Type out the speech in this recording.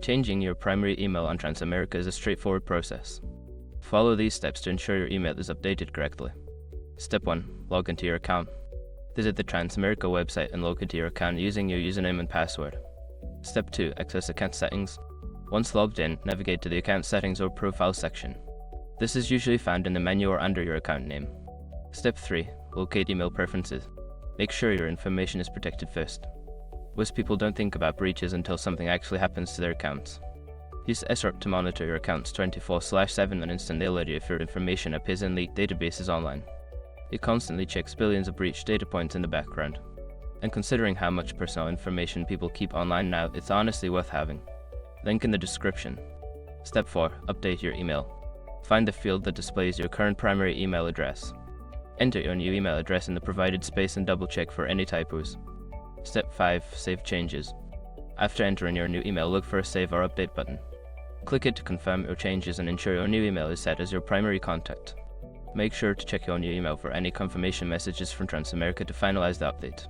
Changing your primary email on Transamerica is a straightforward process. Follow these steps to ensure your email is updated correctly. Step 1. Log into your account. Visit the Transamerica website and log into your account using your username and password. Step 2. Access account settings. Once logged in, navigate to the account settings or profile section. This is usually found in the menu or under your account name. Step 3. Locate email preferences. Make sure your information is protected first. Most people don't think about breaches until something actually happens to their accounts. Use SROP to monitor your accounts 24/7 and instantly alert you if your information appears in leaked databases online. It constantly checks billions of breached data points in the background. And considering how much personal information people keep online now, it's honestly worth having. Link in the description. Step 4. Update your email. Find the field that displays your current primary email address. Enter your new email address in the provided space and double check for any typos. Step 5. Save changes. After entering your new email, look for a Save or Update button. Click it to confirm your changes and ensure your new email is set as your primary contact. Make sure to check your new email for any confirmation messages from Transamerica to finalize the update.